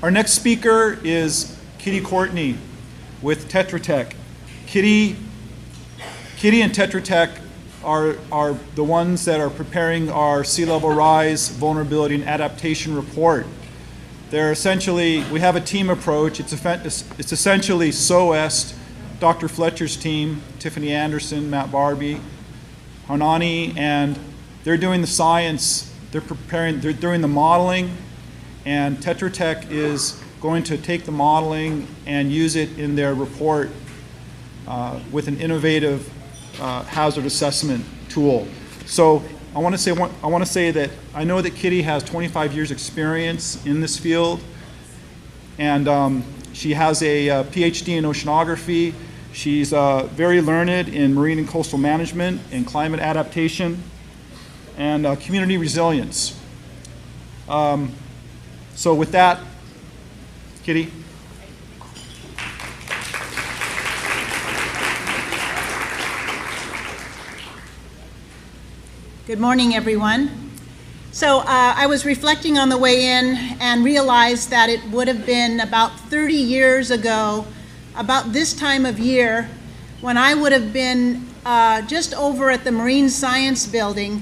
Our next speaker is Kitty Courtney with Tetra Tech. Kitty and Tetra Tech are the ones that are preparing our sea level rise, vulnerability, and adaptation report. They're essentially, we have a team approach. It's essentially SOEST, Dr. Fletcher's team, Tiffany Anderson, Matt Barbie, Hanani, and they're doing the science, they're doing the modeling, and Tetra Tech is going to take the modeling and use it in their report with an innovative hazard assessment tool. So I want to say that I know that Kitty has 25 years experience in this field, and she has a PhD in oceanography. She's very learned in marine and coastal management and climate adaptation and community resilience. So with that, Kitty. Good morning, everyone. So I was reflecting on the way in and realized that it would have been about 30 years ago, about this time of year, when I would have been just over at the Marine Science Building,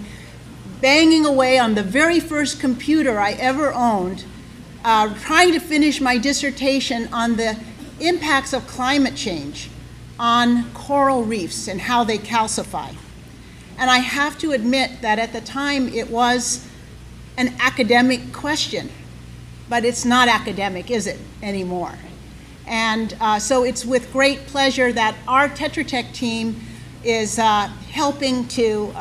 banging away on the very first computer I ever owned, trying to finish my dissertation on the impacts of climate change on coral reefs and how they calcify. And I have to admit that at the time it was an academic question, but it's not academic, is it, anymore? And so it's with great pleasure that our Tetra Tech team is helping to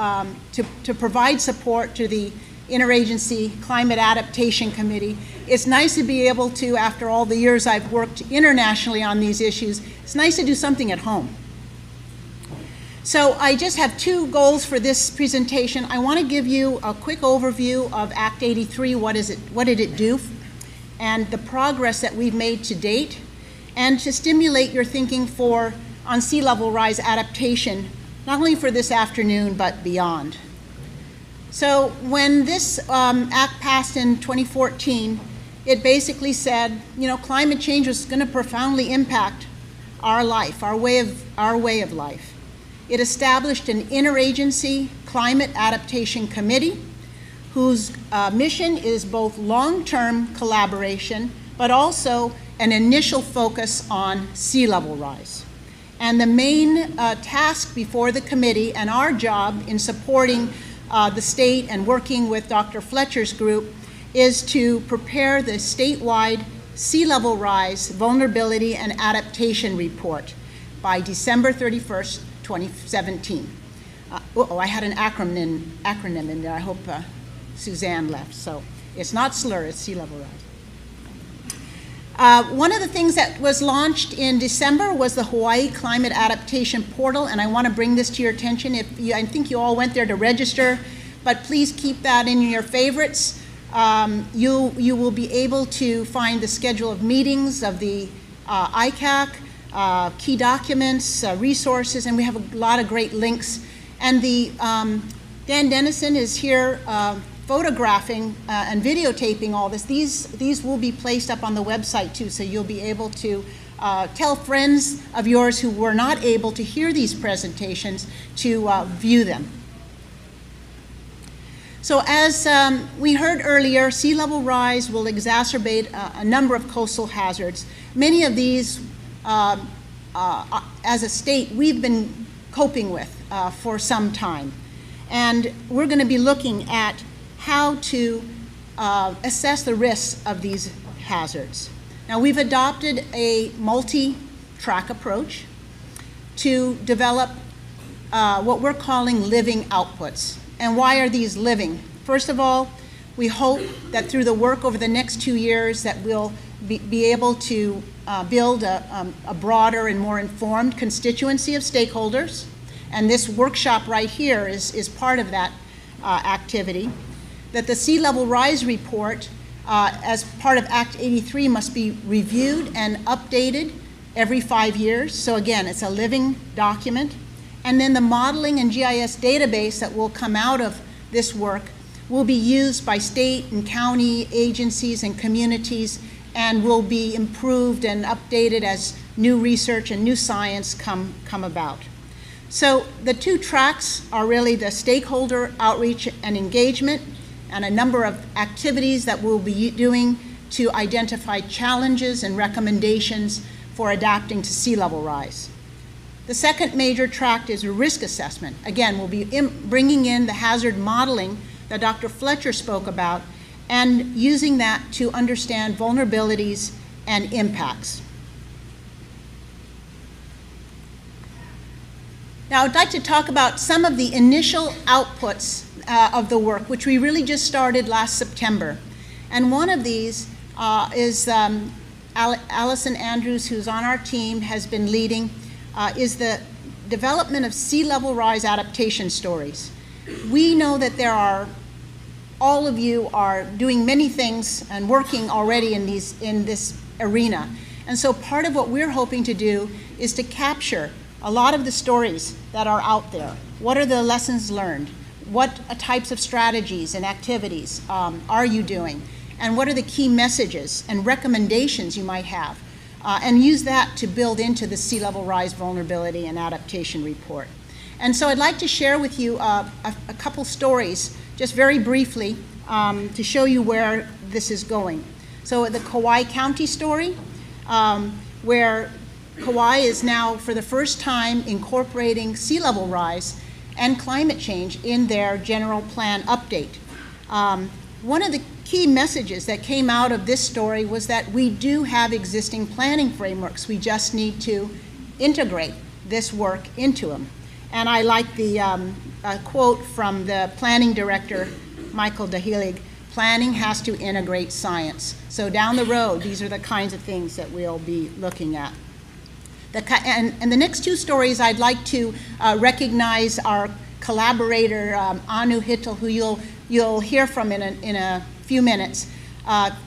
provide support to the Interagency Climate Adaptation Committee. It's nice to be able to, after all the years I've worked internationally on these issues, it's nice to do something at home. So I just have two goals for this presentation. I want to give you a quick overview of Act 83, what did it do, and the progress that we've made to date, and to stimulate your thinking on sea level rise adaptation, not only for this afternoon, but beyond. So when this act passed in 2014, it basically said, climate change was going to profoundly impact our life, our way of life. It established an interagency climate adaptation committee whose mission is both long-term collaboration, but also an initial focus on sea level rise. And the main task before the committee and our job in supporting the state and working with Dr. Fletcher's group is to prepare the statewide sea level rise vulnerability and adaptation report by December 31st, 2017. I had an acronym in there. I hope Suzanne left. So it's not SLUR, it's sea level rise. One of the things that was launched in December was the Hawaii Climate Adaptation Portal, and I want to bring this to your attention. I think you all went there to register, but please keep that in your favorites. You will be able to find the schedule of meetings of the ICAC, key documents, resources, and we have a lot of great links. And Dan Dennison is here photographing and videotaping all this. These will be placed up on the website too, so you'll be able to tell friends of yours who were not able to hear these presentations to view them. So as we heard earlier, sea level rise will exacerbate a number of coastal hazards. Many of these as a state, we've been coping with for some time. And we're going to be looking at how to assess the risks of these hazards. Now, we've adopted a multi-track approach to develop what we're calling living outputs. And why are these living? First of all, we hope that through the work over the next 2 years that we'll be able to build a broader and more informed constituency of stakeholders. And this workshop right here is part of that activity. That the sea level rise report as part of Act 83 must be reviewed and updated every 5 years. So again, it's a living document. And then the modeling and GIS database that will come out of this work will be used by state and county agencies and communities and will be improved and updated as new research and new science come about. So the two tracks are really the stakeholder outreach and engagement, and a number of activities that we'll be doing to identify challenges and recommendations for adapting to sea level rise. The second major track is a risk assessment. Again, we'll be bringing in the hazard modeling that Dr. Fletcher spoke about and using that to understand vulnerabilities and impacts. Now, I'd like to talk about some of the initial outputs of the work, which we really just started last September. And one of these is Allison Andrews, who's on our team, has been leading, is the development of sea level rise adaptation stories. We know that all of you are doing many things and working already in this arena. And so part of what we're hoping to do is to capture a lot of the stories that are out there. What are the lessons learned? What types of strategies and activities are you doing? And what are the key messages and recommendations you might have? And use that to build into the sea level rise vulnerability and adaptation report. And so I'd like to share with you a couple stories, just very briefly, to show you where this is going. So the Kauai County story, where Kauai is now, for the first time, incorporating sea level rise and climate change in their general plan update. One of the key messages that came out of this story was that we do have existing planning frameworks. We just need to integrate this work into them. And I like the quote from the planning director, Michael Dahelig: planning has to integrate science. So down the road, these are the kinds of things that we'll be looking at. And the next two stories, I'd like to recognize our collaborator, Anu Hittel, who you'll hear from in a few minutes.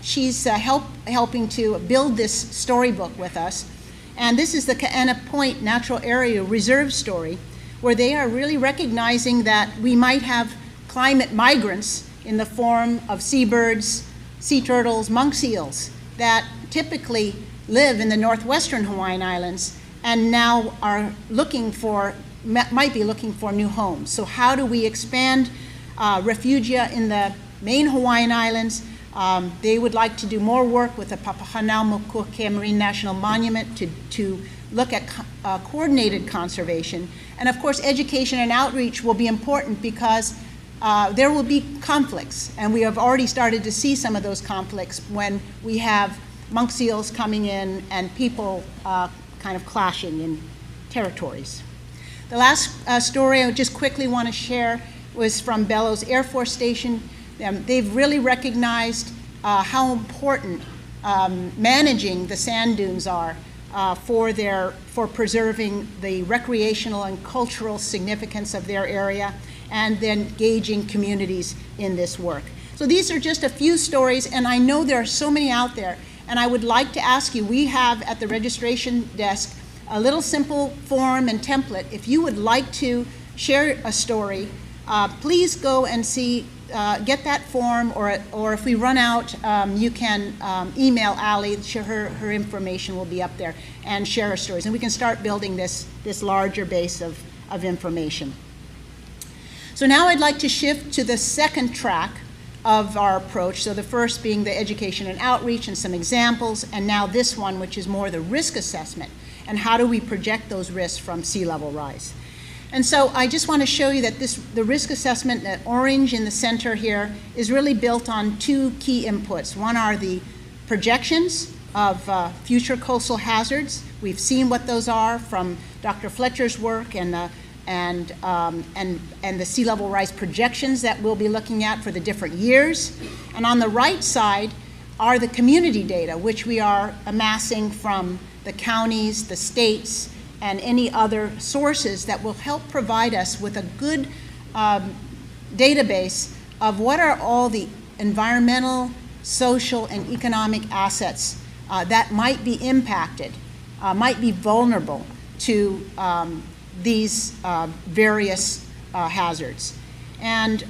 She's helping to build this storybook with us. And this is the Kaena Point Natural Area Reserve story, where they are really recognizing that we might have climate migrants in the form of seabirds, sea turtles, monk seals that typically live in the northwestern Hawaiian Islands and now are might be looking for new homes. So how do we expand refugia in the main Hawaiian Islands? They would like to do more work with the Papahanaumokuakea Marine National Monument to look at coordinated conservation. And of course, education and outreach will be important because there will be conflicts, and we have already started to see some of those conflicts when we have monk seals coming in and people kind of clashing in territories. The last story I just quickly want to share was from Bellows Air Force Station. They've really recognized how important managing the sand dunes are for preserving the recreational and cultural significance of their area, and then engaging communities in this work. So these are just a few stories, and I know there are so many out there, and I would like to ask you, we have at the registration desk a little simple form and template. If you would like to share a story, please go and get that form, or if we run out, you can email Allie. Her information will be up there, and share our stories. And we can start building this larger base of information. So now I'd like to shift to the second track of our approach. So the first being the education and outreach and some examples, and now this one, which is more the risk assessment, and how do we project those risks from sea level rise. And so I just want to show you that the risk assessment, that orange in the center here, is really built on two key inputs. One are the projections of future coastal hazards. We've seen what those are from Dr. Fletcher's work and the sea level rise projections that we'll be looking at for the different years. And on the right side are the community data, which we are amassing from the counties, the states, and any other sources that will help provide us with a good database of what are all the environmental, social, and economic assets that might be impacted, might be vulnerable to these various hazards. And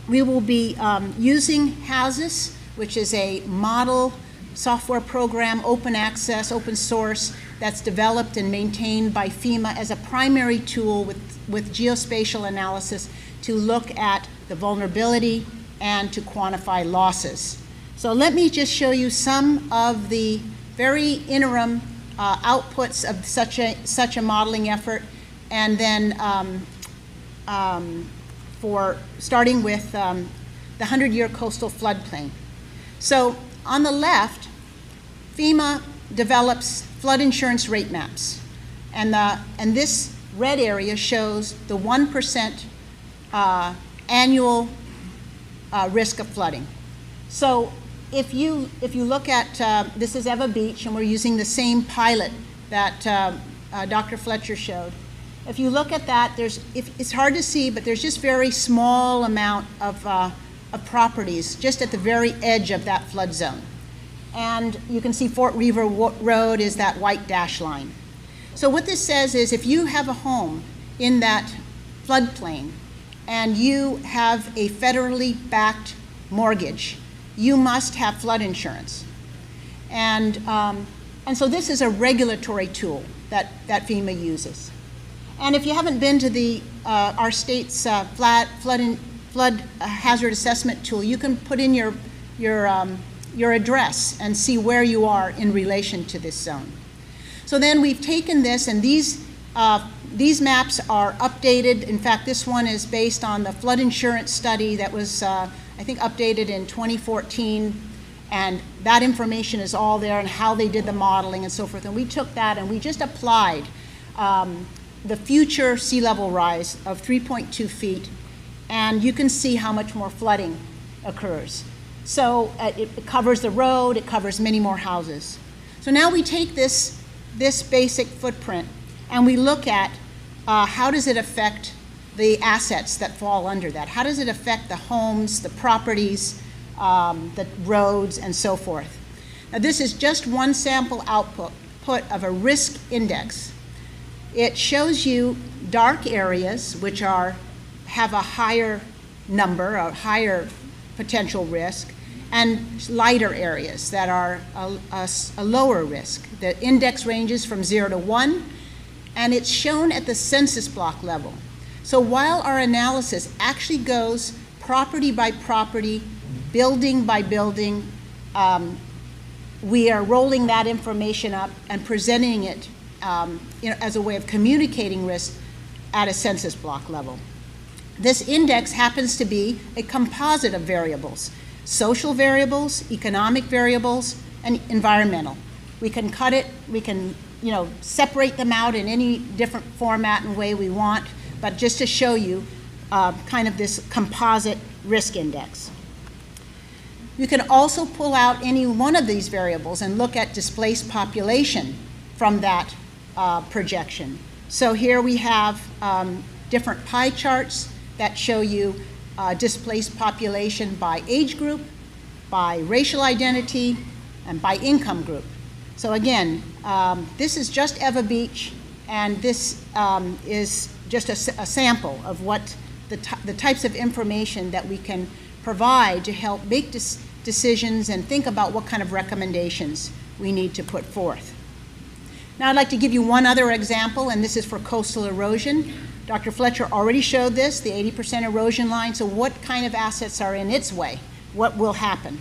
we will be using HAZIS, which is a model software program, open access, open source, that's developed and maintained by FEMA as a primary tool with geospatial analysis to look at the vulnerability and to quantify losses. So let me just show you some of the very interim outputs of such a modeling effort, and then for starting with the 100-year coastal floodplain. So on the left, FEMA develops flood insurance rate maps, and this red area shows the 1% annual risk of flooding. So if you look at, this is Eva Beach, and we're using the same pilot that Dr. Fletcher showed. If you look at that, it's hard to see, but there's just very small amount of properties just at the very edge of that flood zone. And you can see Fort Weaver Road is that white dash line. So what this says is if you have a home in that floodplain and you have a federally backed mortgage, you must have flood insurance. And so this is a regulatory tool that FEMA uses. And if you haven't been to our state's flood hazard assessment tool, you can put in your address and see where you are in relation to this zone. So then we've taken this, and these maps are updated. In fact, this one is based on the flood insurance study that was, I think, updated in 2014, and that information is all there and how they did the modeling and so forth. And we took that and we just applied the future sea level rise of 3.2 feet, and you can see how much more flooding occurs. So it covers the road, it covers many more houses. So now we take this basic footprint and we look at how does it affect the assets that fall under that? How does it affect the homes, the properties, the roads, and so forth? Now this is just one sample output of a risk index. It shows you dark areas, which have a higher number, a higher potential risk, and lighter areas that are a lower risk. The index ranges from 0 to 1, and it's shown at the census block level. So while our analysis actually goes property by property, building by building, we are rolling that information up and presenting it as a way of communicating risk at a census block level. This index happens to be a composite of variables: social variables, economic variables, and environmental. We can cut it, we can separate them out in any different format and way we want, but just to show you kind of this composite risk index. You can also pull out any one of these variables and look at displaced population from that projection. So here we have different pie charts that show you displaced population by age group, by racial identity, and by income group. So again, this is just Eva Beach, and this is just a sample of what the types of information that we can provide to help make decisions and think about what kind of recommendations we need to put forth. Now I'd like to give you one other example, and this is for coastal erosion. Dr. Fletcher already showed this, the 80% erosion line. So what kind of assets are in its way? What will happen?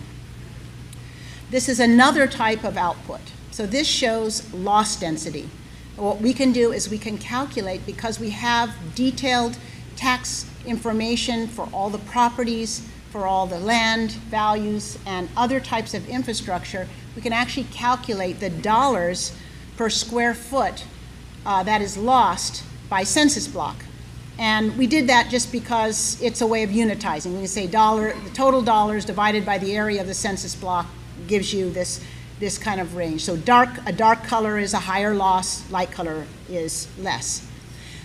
This is another type of output. So this shows loss density. What we can do is we can calculate, because we have detailed tax information for all the properties, for all the land values, and other types of infrastructure, we can actually calculate the dollars per square foot that is lost by census block. And we did that just because it's a way of unitizing. We can say the total dollars divided by the area of the census block gives you this kind of range. So a dark color is a higher loss, light color is less.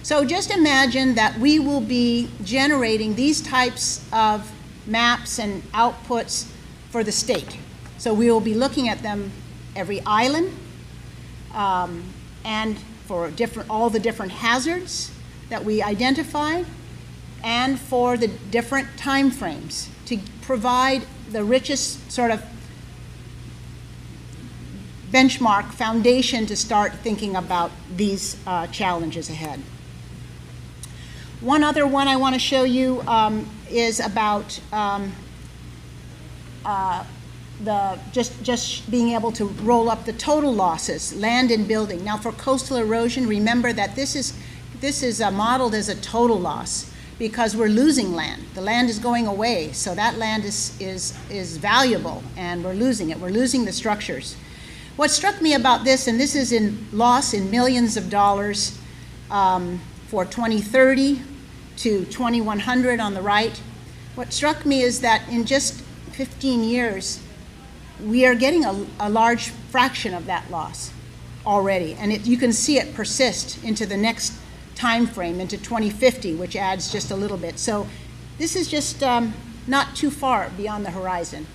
So just imagine that we will be generating these types of maps and outputs for the state. So we will be looking at them every island, and for all the different hazards that we identify, and for the different time frames to provide the richest sort of benchmark foundation to start thinking about these challenges ahead. One other one I want to show you is about just being able to roll up the total losses, land and building. Now for coastal erosion, remember that this is modeled as a total loss because we're losing land. The land is going away, so that land is valuable and we're losing it. We're losing the structures. What struck me about this, and this is in loss in millions of dollars for 2030 to 2100 on the right. What struck me is that in just 15 years, we are getting a large fraction of that loss already, and you can see it persist into the next time frame, into 2050, which adds just a little bit. So this is just not too far beyond the horizon.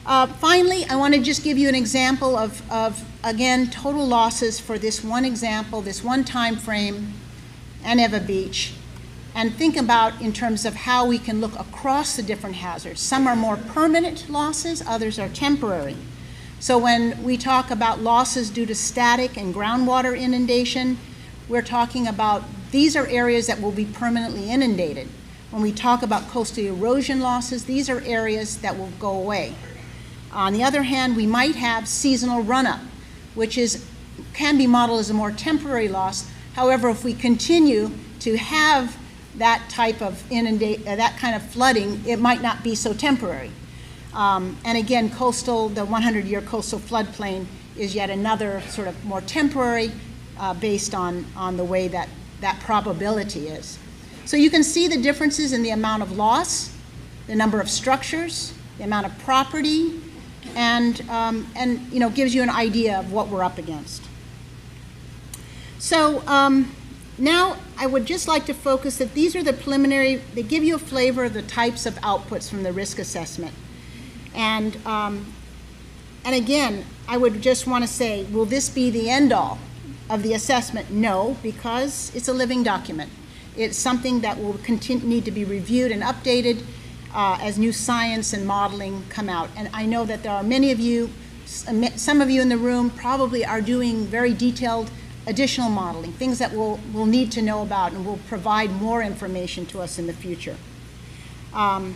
Finally, I want to just give you an example of again, total losses for this one example, this one time frame, Aneva Beach, and think about in terms of how we can look across the different hazards. Some are more permanent losses, others are temporary. So when we talk about losses due to static and groundwater inundation, we're talking about these are areas that will be permanently inundated. When we talk about coastal erosion losses, these are areas that will go away. On the other hand, we might have seasonal run-up, which can be modeled as a more temporary loss. However, if we continue to have that type of that kind of flooding, it might not be so temporary. And again, the 100-year coastal floodplain is yet another sort of more temporary based on the way that probability is. So you can see the differences in the amount of loss, the number of structures, the amount of property, and gives you an idea of what we're up against. So now I would just like to focus that these are the preliminary, they give you a flavor of the types of outputs from the risk assessment. And again, I would just want to say, will this be the end all of the assessment? No, because it's a living document. It's something that will need to be reviewed and updated as new science and modeling come out. And I know that there are many of you, some of you in the room probably are doing very detailed additional modeling, things that we'll need to know about and will provide more information to us in the future. But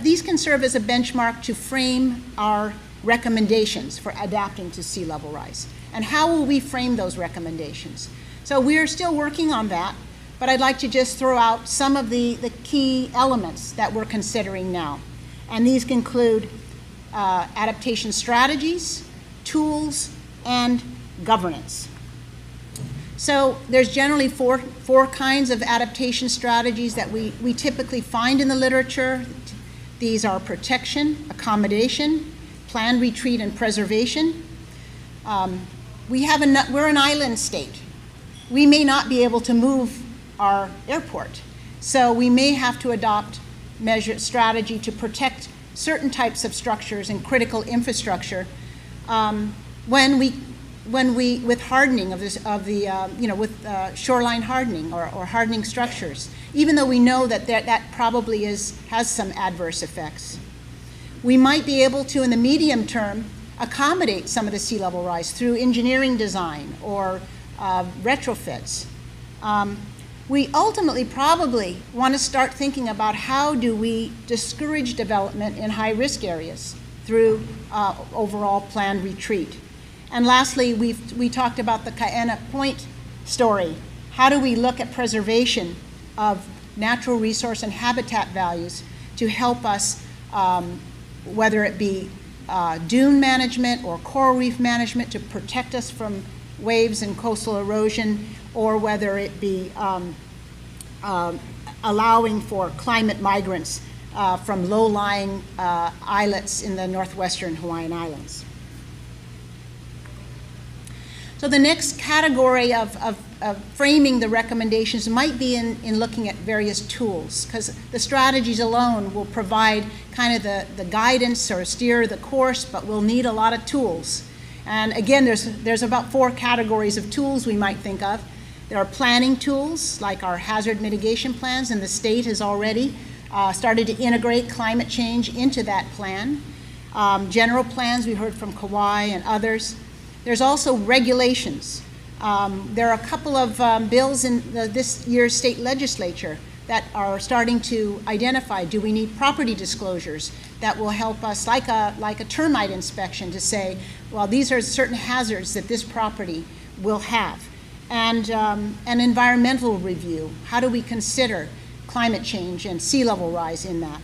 these can serve as a benchmark to frame our recommendations for adapting to sea level rise. And how will we frame those recommendations? So we are still working on that, but I'd like to just throw out some of the key elements that we're considering now. And these include adaptation strategies, tools, and governance. So there's generally four kinds of adaptation strategies that we typically find in the literature. These are protection, accommodation, planned retreat, and preservation. We're an island state. We may not be able to move our airport, so we may have to adopt strategy to protect certain types of structures and critical infrastructure with hardening with shoreline hardening or hardening structures, even though we know that probably has some adverse effects. We might be able to, in the medium term, accommodate some of the sea level rise through engineering design or retrofits. We ultimately probably want to start thinking about how do we discourage development in high-risk areas through overall planned retreat. And lastly, we talked about the Kaena Point story. How do we look at preservation of natural resource and habitat values to help us, whether it be dune management or coral reef management to protect us from waves and coastal erosion, or whether it be allowing for climate migrants from low-lying islets in the northwestern Hawaiian Islands. So the next category of framing the recommendations might be in looking at various tools, because the strategies alone will provide kind of the guidance or steer the course, but we'll need a lot of tools. And again, there's about 4 categories of tools we might think of. There are planning tools, like our hazard mitigation plans, and the state has already started to integrate climate change into that plan. General plans, we heard from Kauai and others. There's also regulations. There are a couple of bills in this year's state legislature that are starting to identify, do we need property disclosures that will help us, like a termite inspection, to say, well, these are certain hazards that this property will have. And an environmental review. How do we consider climate change and sea level rise in that?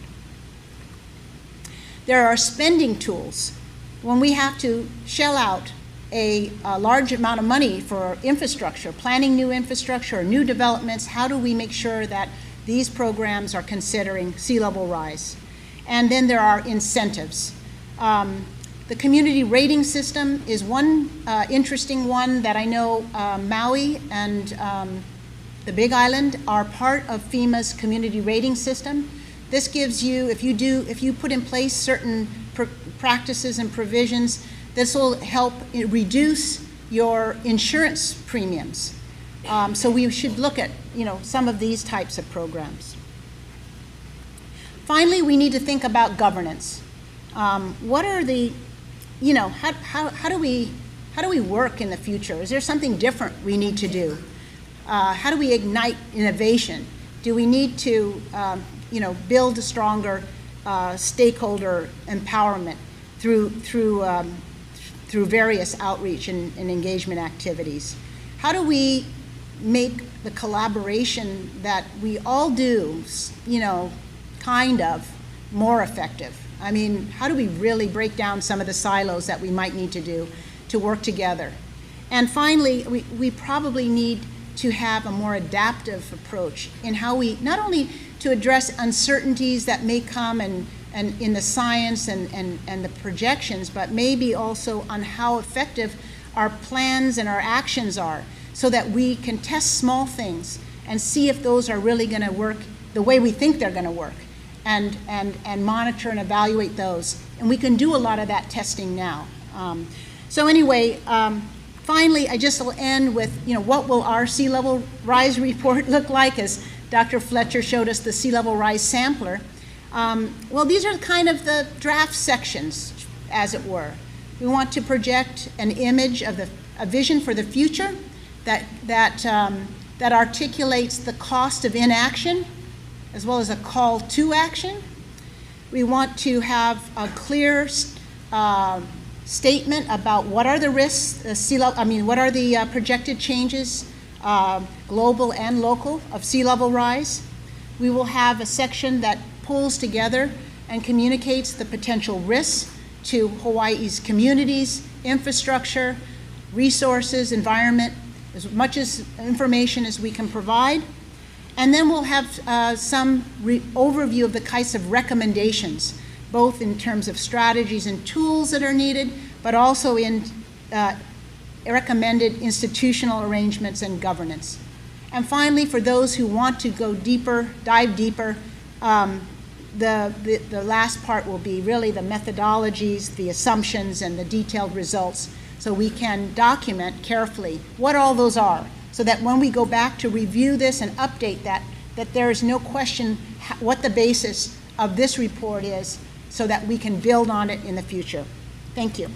There are spending tools. When we have to shell out a large amount of money for infrastructure, planning new infrastructure or new developments, how do we make sure that these programs are considering sea level rise? And then there are incentives. The community rating system is one interesting one that I know Maui and the Big Island are part of FEMA's community rating system. This gives you, if you put in place certain practices and provisions, this will help reduce your insurance premiums. So we should look at, some of these types of programs. Finally, we need to think about governance. What are the, how do we work in the future? Is there something different we need to do? How do we ignite innovation? Do we need to, build a stronger stakeholder empowerment through various outreach and engagement activities? How do we make the collaboration that we all do, kind of more effective? I mean, how do we really break down some of the silos that we might need to do to work together? And finally, we probably need to have a more adaptive approach in how we, not only to address uncertainties that may come and in the science and the projections, but maybe also on how effective our plans and our actions are, so that we can test small things and see if those are really going to work the way we think they're going to work, and monitor and evaluate those. And we can do a lot of that testing now. So anyway, finally, I just will end with, what will our sea level rise report look like? As Dr. Fletcher showed us the sea level rise sampler. Well, these are kind of the draft sections, as it were. We want to project an image of a vision for the future that articulates the cost of inaction, as well as a call to action. We want to have a clear statement about what are the risks, what are the projected changes, global and local, of sea level rise. We will have a section that pulls together and communicates the potential risks to Hawaii's communities, infrastructure, resources, environment, as much as information as we can provide. And then we'll have some overview of the kinds of recommendations, both in terms of strategies and tools that are needed, but also in recommended institutional arrangements and governance. And finally, for those who want to go deeper, dive deeper, the last part will be really the methodologies, the assumptions, and the detailed results, so we can document carefully what all those are, so that when we go back to review this and update that there is no question what the basis of this report is, so that we can build on it in the future. Thank you.